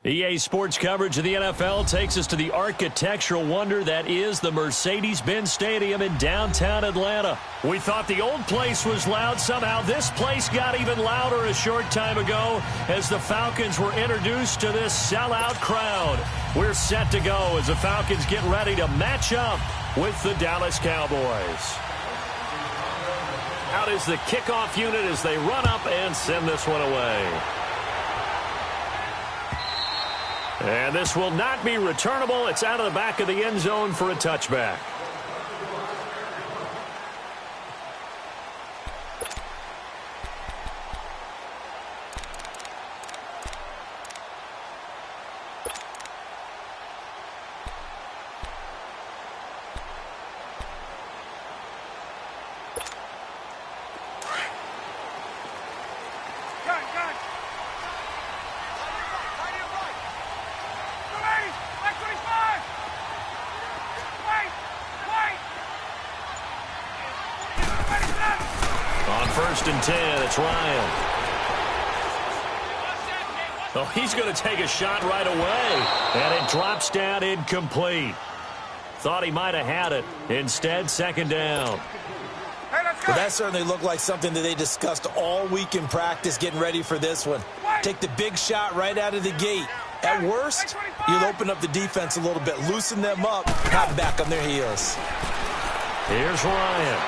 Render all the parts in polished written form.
EA Sports coverage of the NFL takes us to the architectural wonder that is the Mercedes-Benz Stadium in downtown Atlanta. We thought the old place was loud. Somehow this place got even louder a short time ago as the Falcons were introduced to this sellout crowd. We're set to go as the Falcons get ready to match up with the Dallas Cowboys. Out is the kickoff unit as they run up and send this one away. And this will not be returnable. It's out of the back of the end zone for a touchback. First and 10, it's Ryan. Oh, he's going to take a shot right away. And it drops down incomplete. Thought he might have had it. Instead, second down. Well, that certainly looked like something that they discussed all week in practice getting ready for this one. Take the big shot right out of the gate. At worst, you'll open up the defense a little bit, loosen them up, not back on their heels. Here's Ryan.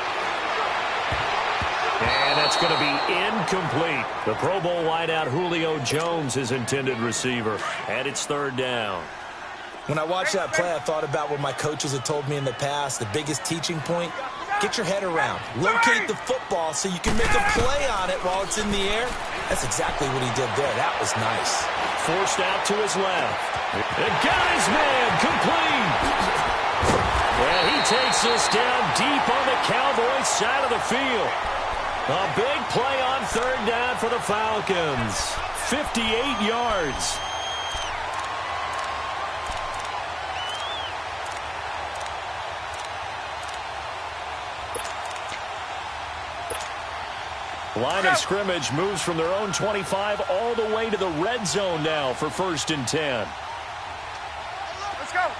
And that's going to be incomplete. The Pro Bowl wideout Julio Jones, his intended receiver. And it's third down. When I watched that play, I thought about what my coaches had told me in the past. The biggest teaching point, get your head around. Locate the football so you can make a play on it while it's in the air. That's exactly what he did there. That was nice. Forced out to his left. And got his man complete. And he takes this down deep on the Cowboys side of the field. A big play on third down for the Falcons. 58 yards. Line of scrimmage moves from their own 25 all the way to the red zone now for first and 10. Let's go.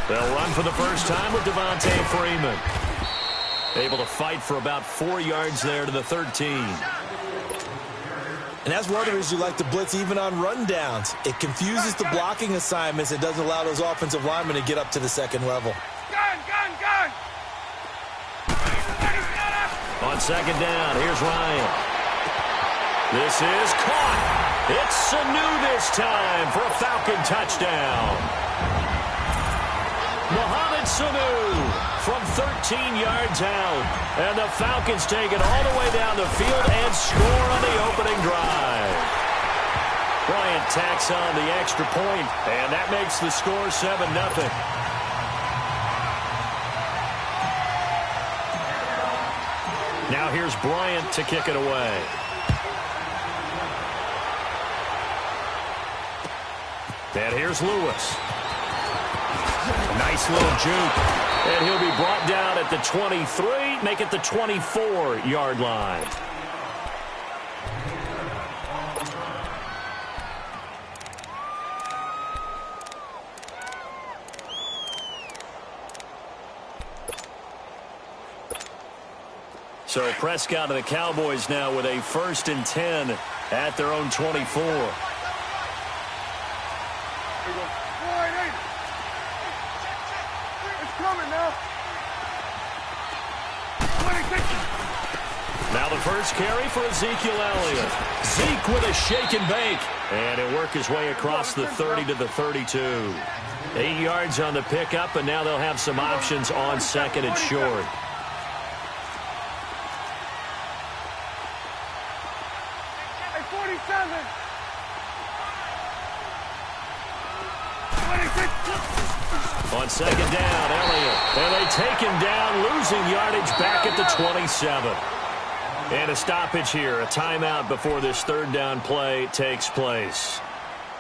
They'll run for the first time with Devontae Freeman. Able to fight for about 4 yards there to the 13. And that's one of the reasons you like to blitz even on rundowns. It confuses the blocking assignments. It doesn't allow those offensive linemen to get up to the second level. Gun! On second down, here's Ryan. This is caught. It's Sanu this time for a Falcon touchdown. Mohamed Sanu from 13 yards out. And the Falcons take it all the way down the field and score on the opening drive. Bryant tacks on the extra point, and that makes the score 7-0. Now here's Bryant to kick it away. And here's Lewis. Nice little juke. And he'll be brought down at the 23, make it the 24-yard line. So Prescott and the Cowboys now with a first and 10 at their own 24. Now the first carry for Ezekiel Elliott. Zeke with a shake and bake. And he'll work his way across the 30 to the 32. 8 yards on the pickup, and now they'll have some options on second and short. On second down, Elliott. And they take him down, losing yardage back at the 27. And a stoppage here, a timeout before this third down play takes place.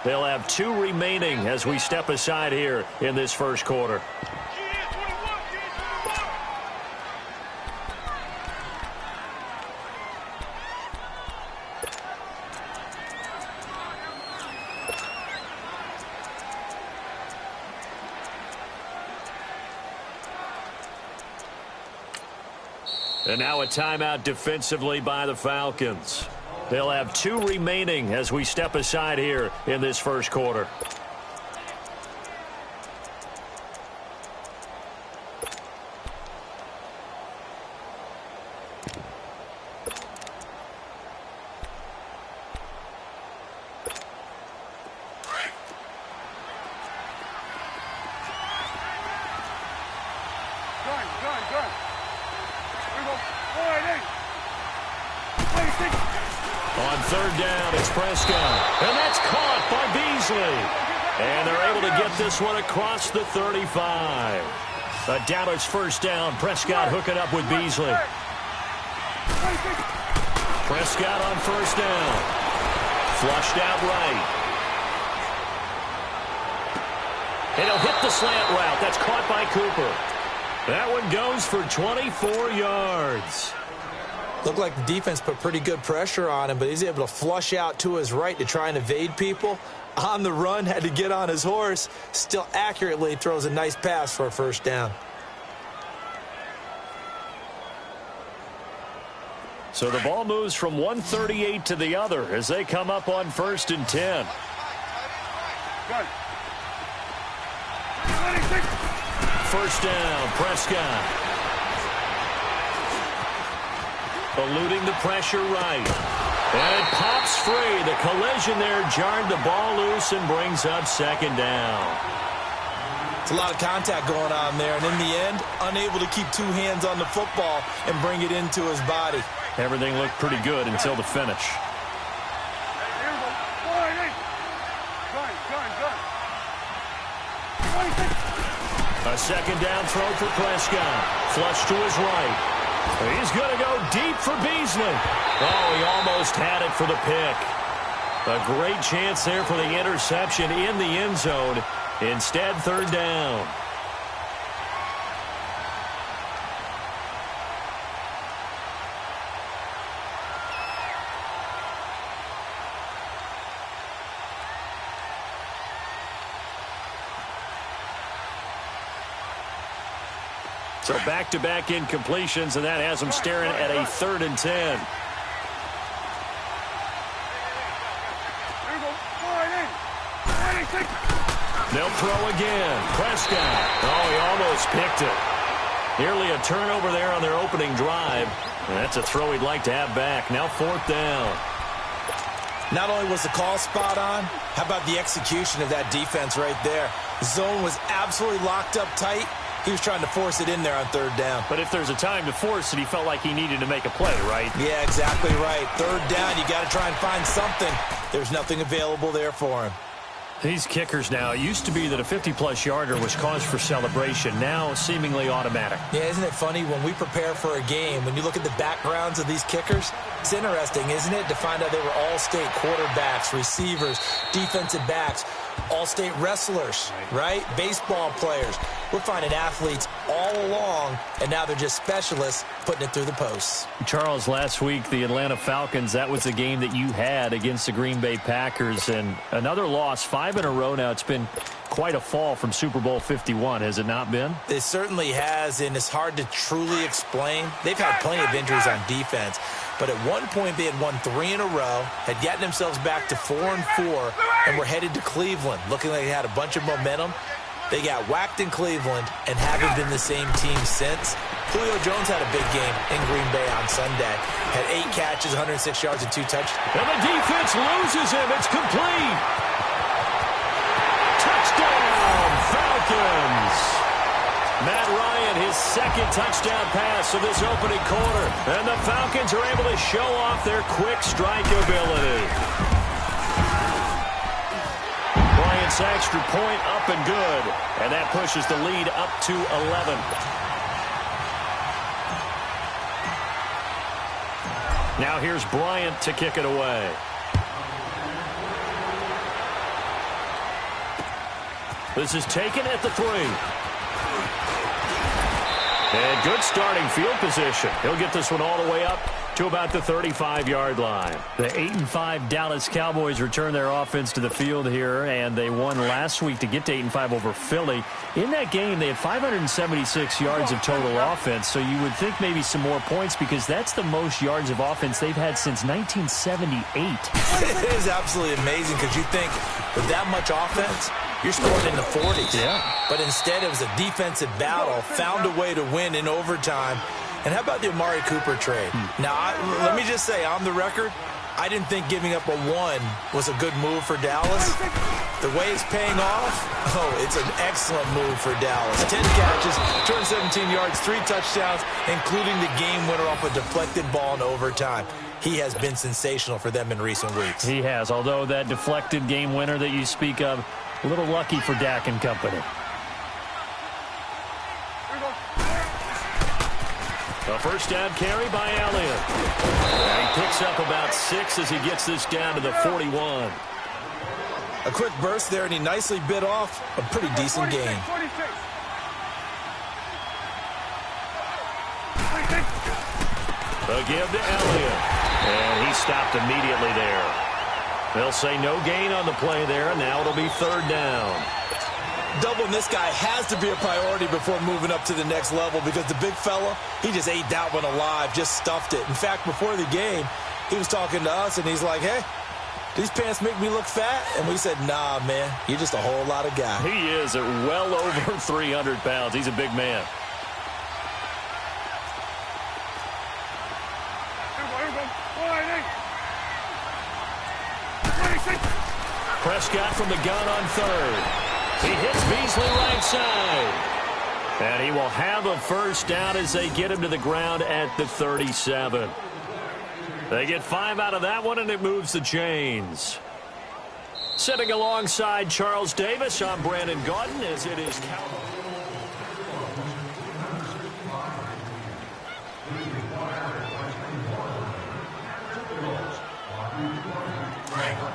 They'll have 2 remaining as we step aside here in this first quarter. And now a timeout defensively by the Falcons. They'll have 2 remaining as we step aside here in this first quarter. On third down, it's Prescott. And that's caught by Beasley. And they're able to get this one across the 35. A Dallas first down. Prescott hooking up with Beasley. Prescott on first down. Flushed out right. And he'll hit the slant route. That's caught by Cooper. That one goes for 24 yards. Looked like the defense put pretty good pressure on him, but he's able to flush out to his right to try and evade people. On the run, had to get on his horse. Still accurately throws a nice pass for a first down. So the ball moves from 138 to the other as they come up on 1st and 10. First down, Prescott. Eluding the pressure right. And it pops free. The collision there jarred the ball loose and brings up 2nd down. It's a lot of contact going on there, and in the end, unable to keep 2 hands on the football and bring it into his body. Everything looked pretty good until the finish. A 2nd down throw for Prescott. Flush to his right. He's going to go deep for Beasley. Oh, he almost had it for the pick. A great chance there for the interception in the end zone. Instead, 3rd down. So back-to-back incompletions, and that has them staring at a 3rd and 10. They'll throw again. Prescott. Oh, he almost picked it. Nearly a turnover there on their opening drive. And that's a throw he'd like to have back. Now 4th down. Not only was the call spot on, how about the execution of that defense right there? The zone was absolutely locked up tight. He was trying to force it in there on 3rd down. But if there's a time to force it, he felt like he needed to make a play, right? Yeah, exactly right. 3rd down, you got to try and find something. There's nothing available there for him. These kickers now, it used to be that a 50-plus yarder was cause for celebration. Now, seemingly automatic. Yeah, isn't it funny when we prepare for a game, when you look at the backgrounds of these kickers, it's interesting, isn't it, to find out they were all-state quarterbacks, receivers, defensive backs, all-state wrestlers, right? Baseball players. We're finding athletes all along, and now they're just specialists putting it through the posts. Charles, last week, the Atlanta Falcons, that was the game that you had against the Green Bay Packers, and another loss, 5 in a row now. It's been quite a fall from Super Bowl 51, has it not been? It certainly has, and it's hard to truly explain. They've had plenty of injuries on defense, but at one point they had won 3 in a row, had gotten themselves back to 4-4, and were headed to Cleveland, looking like they had a bunch of momentum. They got whacked in Cleveland and haven't been the same team since. Julio Jones had a big game in Green Bay on Sunday. Had 8 catches, 106 yards, and 2 touchdowns. And the defense loses him. It's complete. Touchdown, Falcons. Matt Ryan, his 2nd touchdown pass of this opening quarter. And the Falcons are able to show off their quick strike ability. Bryant's extra point up and good. And that pushes the lead up to 11. Now here's Bryant to kick it away. This is taken at the 3. And good starting field position. He'll get this one all the way up to about the 35-yard line. The 8-5 Dallas Cowboys return their offense to the field here, and they won last week to get to 8-5 over Philly. In that game, they had 576 yards of total offense, so you would think maybe some more points because that's the most yards of offense they've had since 1978. It is absolutely amazing because you think with that much offense, you're scoring in the 40s. Yeah. But instead, it was a defensive battle, found a way to win in overtime. And how about the Amari Cooper trade? Now, let me just say, on the record, I didn't think giving up a 1 was a good move for Dallas. The way it's paying off, it's an excellent move for Dallas. 10 catches, 217 yards, 3 touchdowns, including the game winner off a deflected ball in overtime. He has been sensational for them in recent weeks. He has, although that deflected game winner that you speak of, a little lucky for Dak and company. A first down carry by Elliott. And he picks up about 6 as he gets this down to the 41. A quick burst there, and he nicely bit off a pretty decent gain. A give to Elliott. And he stopped immediately there. They'll say no gain on the play there, and now it'll be 3rd down. Doubling this guy has to be a priority before moving up to the next level because the big fella, he just ate that one alive, just stuffed it. In fact, before the game, he was talking to us, and he's like, hey, these pants make me look fat? And we said, nah, man, you're just a whole lot of guy. He is at well over 300 pounds. He's a big man. Prescott from the gun on 3rd. He hits Beasley right side. And he will have a first down as they get him to the ground at the 37. They get 5 out of that one, and it moves the chains. Sitting alongside Charles Davis, I'm Brandon Gaudin as it is Cowboys.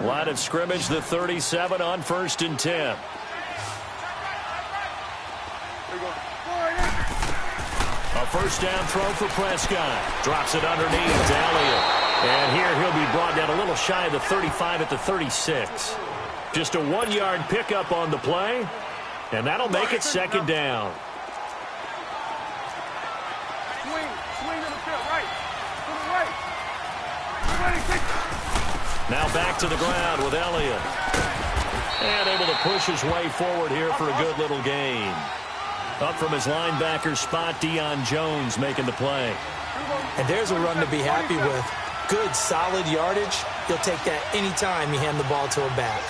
Line of scrimmage, the 37 on 1st and 10. A first down throw for Prescott. Drops it underneath to Elliott. And here he'll be brought down a little shy of the 35 at the 36. Just a 1-yard pickup on the play. And that'll make it 2nd down. Swing to the field, right. To the right. Now back to the ground with Elliott. And able to push his way forward here for a good little gain. Up from his linebacker spot, Deion Jones making the play. And there's a run to be happy with. Good, solid yardage. He'll take that anytime you hand the ball to a back.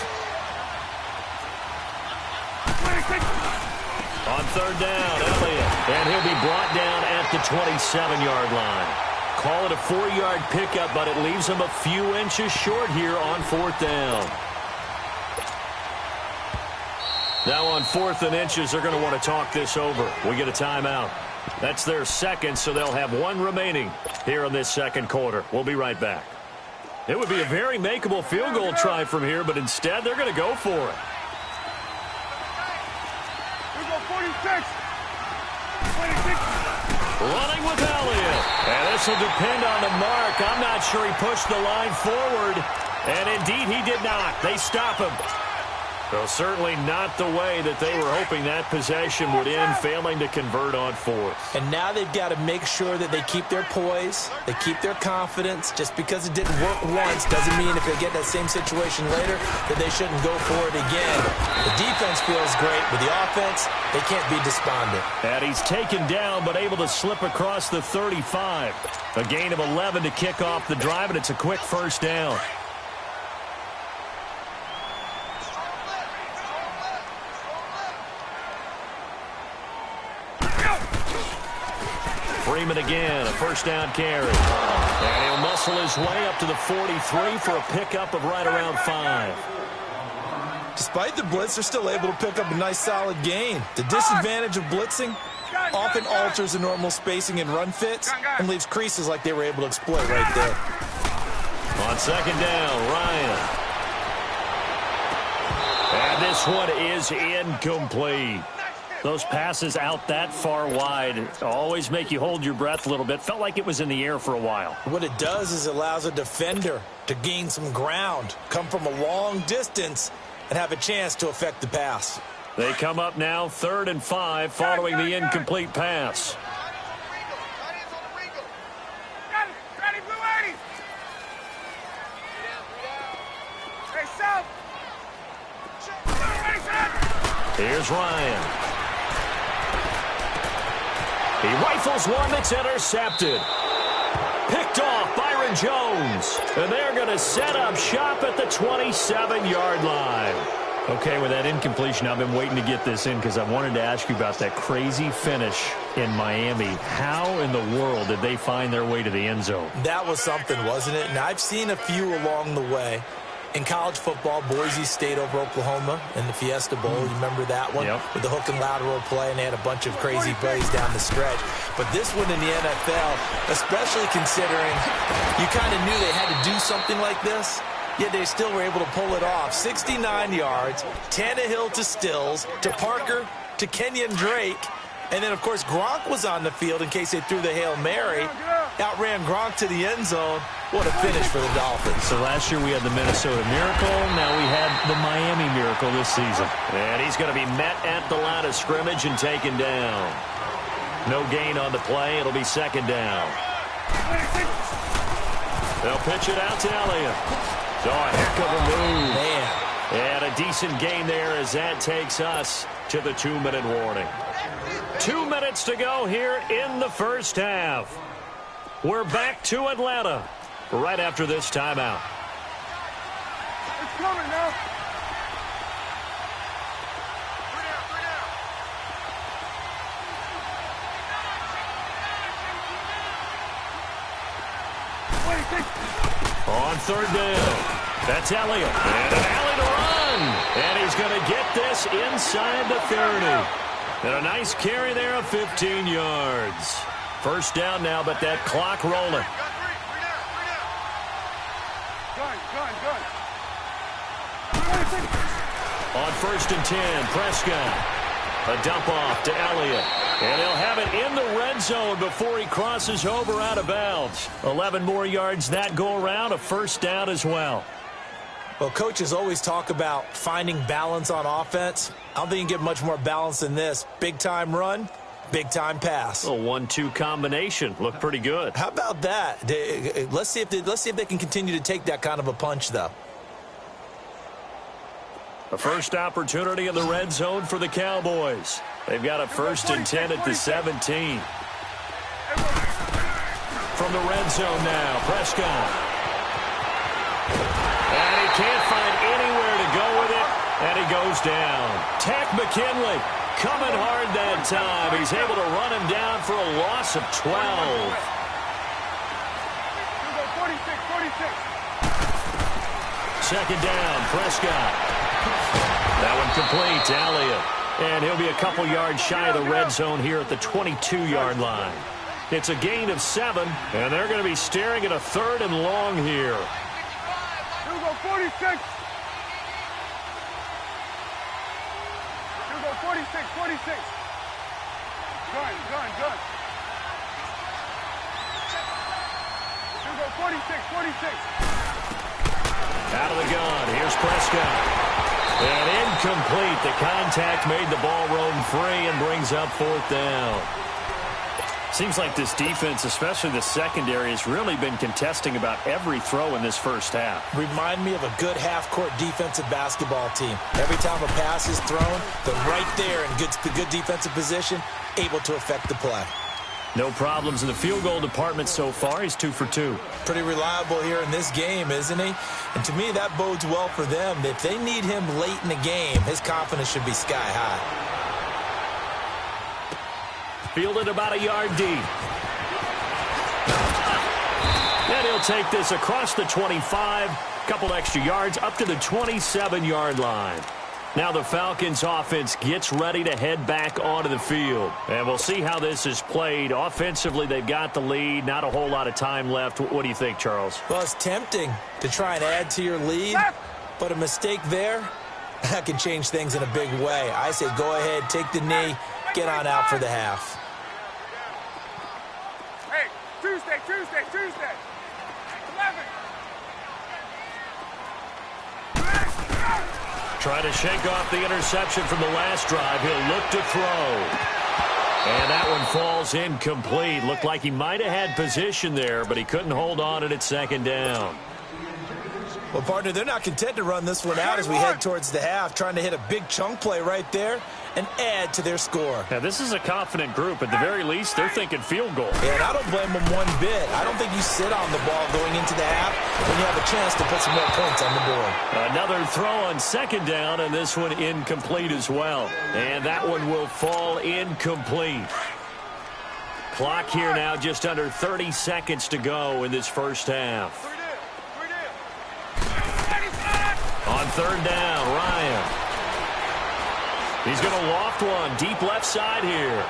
On 3rd down, Elliott. And he'll be brought down at the 27-yard line. Call it a 4-yard pickup, but it leaves him a few inches short here on 4th down. Now on 4th and inches, they're going to want to talk this over. We get a timeout. That's their 2nd, so they'll have 1 remaining here in this 2nd quarter. We'll be right back. It would be a very makeable field goal try from here, but instead they're going to go for it. We go 46. Running with Elliott. And this will depend on the mark. I'm not sure he pushed the line forward. And indeed he did not. They stop him. So certainly not the way that they were hoping that possession would end, failing to convert on 4th. And now they've got to make sure that they keep their poise, they keep their confidence. Just because it didn't work once doesn't mean if they get that same situation later that they shouldn't go for it again. The defense feels great, but the offense, they can't be despondent. And he's taken down but able to slip across the 35. A gain of 11 to kick off the drive, and it's a quick first down. Freeman again, a first down carry. And he'll muscle his way up to the 43 for a pickup of right around 5. Despite the blitz, they're still able to pick up a nice solid gain. The disadvantage of blitzing often alters the normal spacing and run fits and leaves creases like they were able to exploit right there. On 2nd down, Ryan. And this one is incomplete. Those passes out that far wide always make you hold your breath a little bit. Felt like it was in the air for a while. What it does is it allows a defender to gain some ground, come from a long distance, and have a chance to affect the pass. They come up now 3rd and 5 following the incomplete pass. Here's Ryan. He rifles one that's intercepted. Picked off Byron Jones. And they're going to set up shop at the 27-yard line. Okay, with that incompletion, I've been waiting to get this in because I wanted to ask you about that crazy finish in Miami. How in the world did they find their way to the end zone? That was something, wasn't it? And I've seen a few along the way. In college football, Boise State over Oklahoma in the Fiesta Bowl. You remember that one? Yep. With the hook and lateral play, and they had a bunch of crazy plays down the stretch. But this one in the NFL, especially considering you kind of knew they had to do something like this, yet they still were able to pull it off. 69 yards, Tannehill to Stills, to Parker, to Kenyon Drake. And then, of course, Gronk was on the field in case they threw the Hail Mary. Outran Gronk to the end zone. What a finish for the Dolphins. So last year we had the Minnesota Miracle. Now we had the Miami Miracle this season. And he's going to be met at the line of scrimmage and taken down. No gain on the play. It'll be 2nd down. They'll pitch it out to Elliott. So a heck of a move. Man. And a decent gain there as that takes us to the 2-minute warning. 2 minutes to go here in the first half. We're back to Atlanta right after this timeout. It's coming now. On 3rd down, that's Elliott. And an alley to run. And he's going to get this inside the 30. And a nice carry there of 15 yards. First down now, but that clock rolling. On 1st and 10, Prescott. A dump off to Elliott. And he'll have it in the red zone before he crosses over out of bounds. 11 more yards that go around, a first down as well. Well, coaches always talk about finding balance on offense. I don't think you can get much more balance than this. Big-time run, big-time pass. A 1-2 combination. Looked pretty good. How about that? Let's see if they can continue to take that kind of a punch, though. A first opportunity in the red zone for the Cowboys. They've got a 1st and 10 at the 17. From the red zone now, Prescott. And he can't find anywhere to go with it, and he goes down. Tack McKinley coming hard that time. He's able to run him down for a loss of 12. 2nd down, Prescott. That one complete to Elliott. And he'll be a couple yards shy of the red zone here at the 22-yard line. It's a gain of 7, and they're going to be staring at a 3rd and long here. 46. 46. 46. Gun. 46. Out of the gun. Here's Prescott. And incomplete. The contact made the ball roam free and brings up 4th down. Seems like this defense, especially the secondary, has really been contesting about every throw in this first half. Remind me of a good half-court defensive basketball team. Every time a pass is thrown, they're right there in good defensive position, able to affect the play. No problems in the field goal department so far. He's 2 for 2. Pretty reliable here in this game, isn't he? And to me, that bodes well for them. If they need him late in the game, his confidence should be sky high. Fielded about a yard deep. And he'll take this across the 25. Couple extra yards up to the 27-yard line. Now the Falcons offense gets ready to head back onto the field. And we'll see how this is played. Offensively, they've got the lead. Not a whole lot of time left. What do you think, Charles? Well, it's tempting to try and add to your lead, but a mistake there That can change things in a big way. I say go ahead, take the knee, get on out for the half. Hey, Tuesday. 11. Trying to shake off the interception from the last drive. He'll look to throw. And that one falls incomplete. Looked like he might have had position there, but he couldn't hold on at second down. Well, partner, they're not content to run this one out as we head towards the half, trying to hit a big chunk play right there and add to their score. Now, this is a confident group. At the very least, they're thinking field goal. Yeah, and I don't blame them one bit. I don't think you sit on the ball going into the half when you have a chance to put some more points on the board. Another throw on second down, and this one incomplete as well. And that one will fall incomplete. Clock here now just under 30 seconds to go in this first half. On third down, Ryan. He's going to loft one deep left side here.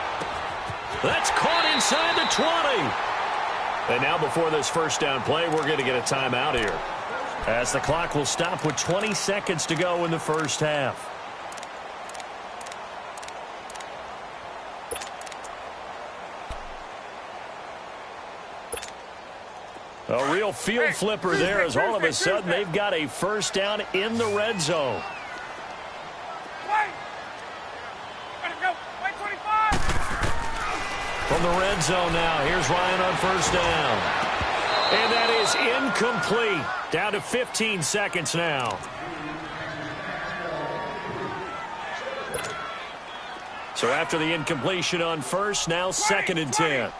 That's caught inside the 20. And now before this first down play, we're going to get a timeout here, as the clock will stop with 20 seconds to go in the first half. A real field flipper there, as all of a sudden they've got a first down in the red zone. From the red zone now, here's Ryan on first down. And that is incomplete. Down to 15 seconds now. So after the incompletion on first, now second and 10.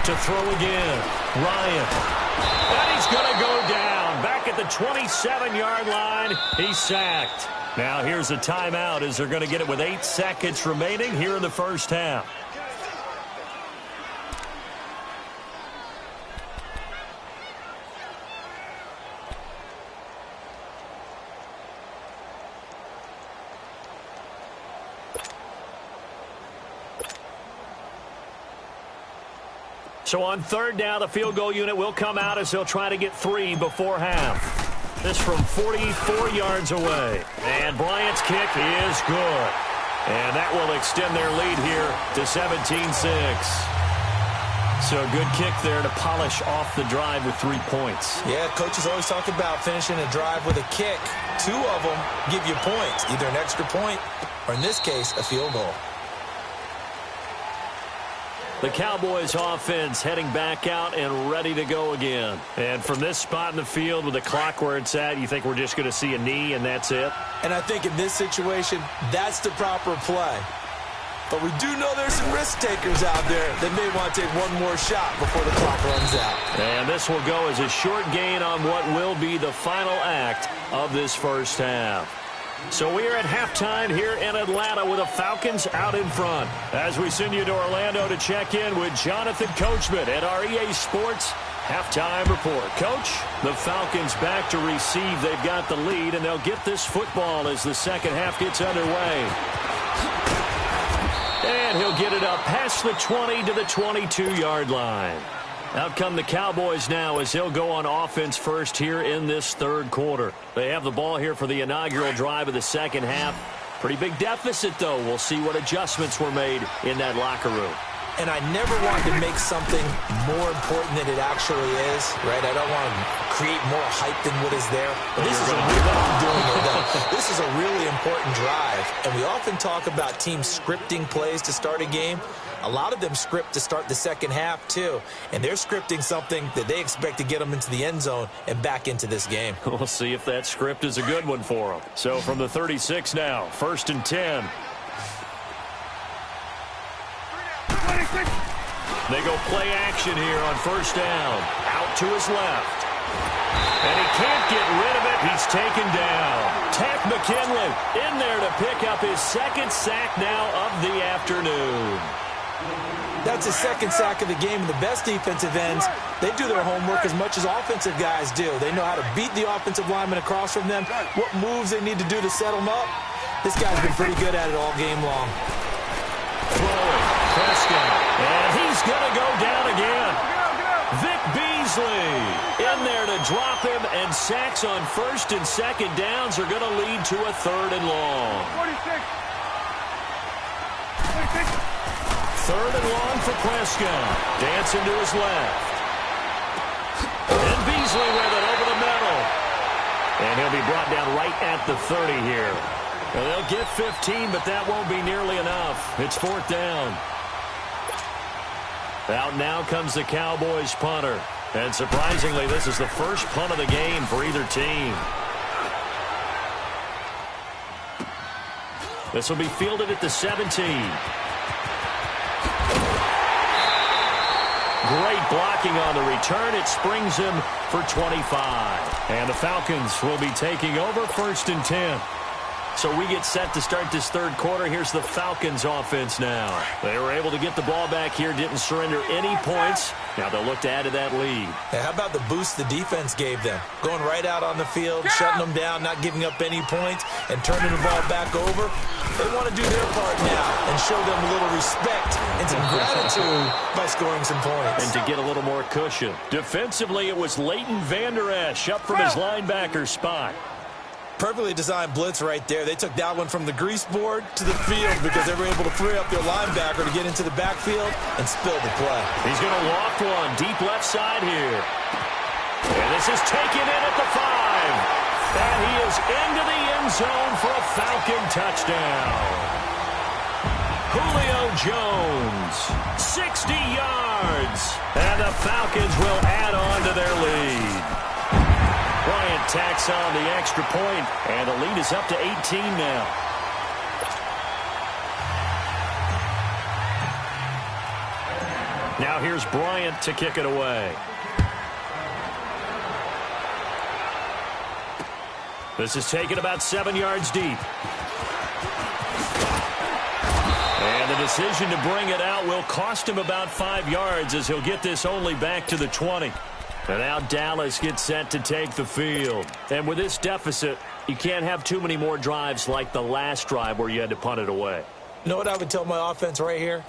To throw again, Ryan. And he's going to go down. Back at the 27-yard line, he's sacked. Now here's a timeout as they're going to get it with 8 seconds remaining here in the first half. So on third down, the field goal unit will come out as they'll try to get 3 before half. This from 44 yards away. And Bryant's kick is good. And that will extend their lead here to 17-6. So a good kick there to polish off the drive with 3 points. Yeah, coaches always talk about finishing a drive with a kick. 2 of them give you points, either an extra point or, in this case, a field goal. The Cowboys offense heading back out and ready to go again. And from this spot in the field with the clock where it's at, you think we're just going to see a knee and that's it? And I think in this situation, that's the proper play. But we do know there's some risk takers out there that may want to take one more shot before the clock runs out. And this will go as a short gain on what will be the final act of this first half. So we are at halftime here in Atlanta with the Falcons out in front. As we send you to Orlando to check in with Jonathan Coachman at our EA Sports Halftime Report. Coach, the Falcons back to receive. They've got the lead, and they'll get this football as the second half gets underway. And he'll get it up past the 20 to the 22-yard line. Out come the Cowboys now as they'll go on offense first here in this third quarter. They have the ball here for the inaugural drive of the second half. Pretty big deficit, though. We'll see what adjustments were made in that locker room. And I never want to make something more important than it actually is, right? I don't want to create more hype than what is there. But this is This is a really important drive. And we often talk about teams scripting plays to start a game. A lot of them script to start the second half, too. And they're scripting something that they expect to get them into the end zone and back into this game. We'll see if that script is a good one for them. So from the 36 now, 1st and 10. They go play action here on first down. Out to his left. And he can't get rid of it. He's taken down. Takk McKinley in there to pick up his second sack now of the afternoon. That's his second sack of the game. And the best defensive ends, they do their homework as much as offensive guys do. They know how to beat the offensive lineman across from them, what moves they need to do to set them up. This guy's been pretty good at it all game long. Throwing, Prescott, and he's going to go down again. Vic Beasley in there to drop him, and sacks on first and second downs are going to lead to a 3rd and long. 46. 3rd and long for Prescott. Dancing to his left. And Beasley with it over the middle. And he'll be brought down right at the 30 here. Well, they'll get 15, but that won't be nearly enough. It's 4th down. Out now comes the Cowboys punter. And surprisingly, this is the first punt of the game for either team. This will be fielded at the 17. Great blocking on the return. It springs him for 25. And the Falcons will be taking over 1st and 10. So we get set to start this 3rd quarter. Here's the Falcons offense now. They were able to get the ball back here, didn't surrender any points. Now they'll look to add to that lead. Hey, how about the boost the defense gave them? Going right out on the field, shutting them down, not giving up any points, and turning the ball back over. They want to do their part now and show them a little respect and some gratitude by scoring some points. And to get a little more cushion. Defensively, it was Leighton Vander Esch up from his linebacker spot. Perfectly designed blitz right there. They took that one from the grease board to the field because they were able to free up their linebacker to get into the backfield and spill the play. He's going to loft one deep left side here. And this is taken in at the 5. And he is into the end zone for a Falcon touchdown. Julio Jones, 60 yards. And the Falcons will add on to their lead. Bryant tacks on the extra point, and the lead is up to 18 now. Now here's Bryant to kick it away. This is taken about 7 yards deep. And the decision to bring it out will cost him about 5 yards as he'll get this only back to the 20. And now Dallas gets set to take the field. And with this deficit, you can't have too many more drives like the last drive where you had to punt it away. You know what I would tell my offense right here?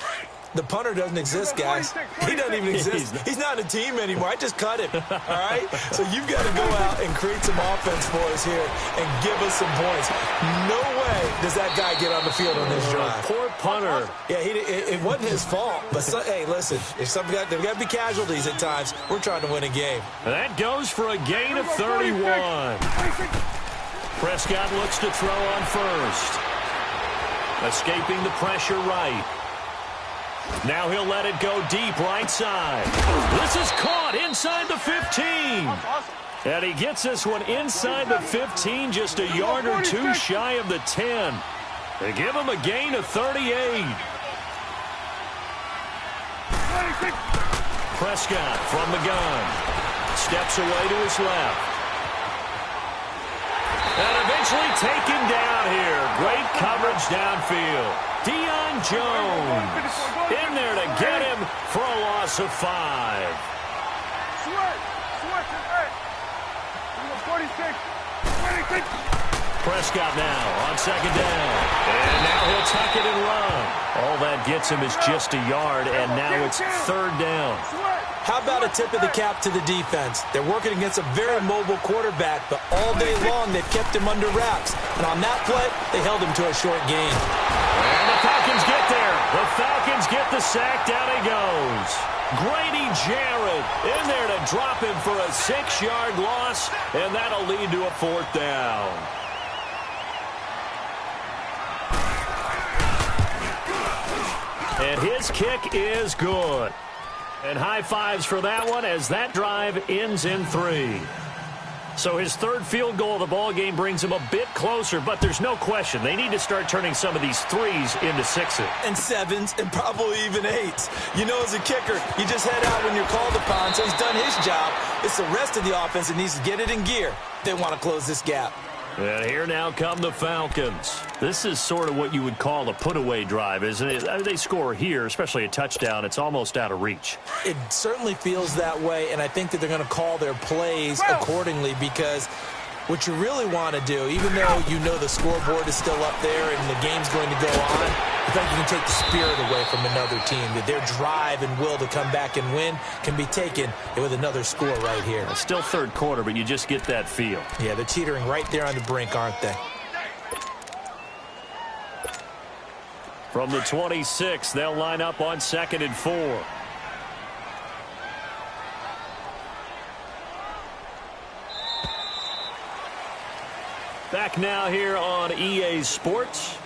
The punter doesn't exist, guys. He doesn't even exist. He's not a team anymore. I just cut him, all right? So you've got to go out and create some offense for us here and give us some points. No way does that guy get on the field on this drive. Poor punter. Yeah, it wasn't his fault. But, hey, listen, if there's got to be casualties at times. We're trying to win a game. That goes for a gain of 31. Prescott looks to throw on first. Escaping the pressure right. Now he'll let it go deep right side. This is caught inside the 15. And he gets this one inside the 15, just a yard or two shy of the 10. They give him a gain of 38. Prescott from the gun. Steps away to his left. And eventually taken down here. Great coverage downfield. Deion Jones in there to get him for a loss of 5. Prescott now on second down. And now he'll tuck it and run. All that gets him is just a yard, and now it's 3rd down. How about a tip of the cap to the defense? They're working against a very mobile quarterback, but all day long they've kept him under wraps. And on that play, they held him to a short gain. And the Falcons get there. The Falcons get the sack. Down he goes. Grady Jarrett in there to drop him for a 6-yard loss, and that'll lead to a 4th down. And his kick is good. And high fives for that one as that drive ends in 3. So his 3rd field goal of the ball game brings him a bit closer, but there's no question they need to start turning some of these 3s into 6s. And 7s and probably even 8s. You know, as a kicker, you just head out when you're called upon, so he's done his job. It's the rest of the offense that needs to get it in gear. They want to close this gap. And here now come the Falcons. This is sort of what you would call a put-away drive, isn't it? I mean, they score here, especially a touchdown. It's almost out of reach. It certainly feels that way, and I think that they're going to call their plays accordingly because What you really want to do, even though you know the scoreboard is still up there and the game's going to go on, I think you can take the spirit away from another team, that their drive and will to come back and win can be taken with another score right here. It's still third quarter, but you just get that feel. Yeah, they're teetering right there on the brink, aren't they? From the 26, they'll line up on 2nd and 4. Back now here on EA Sports.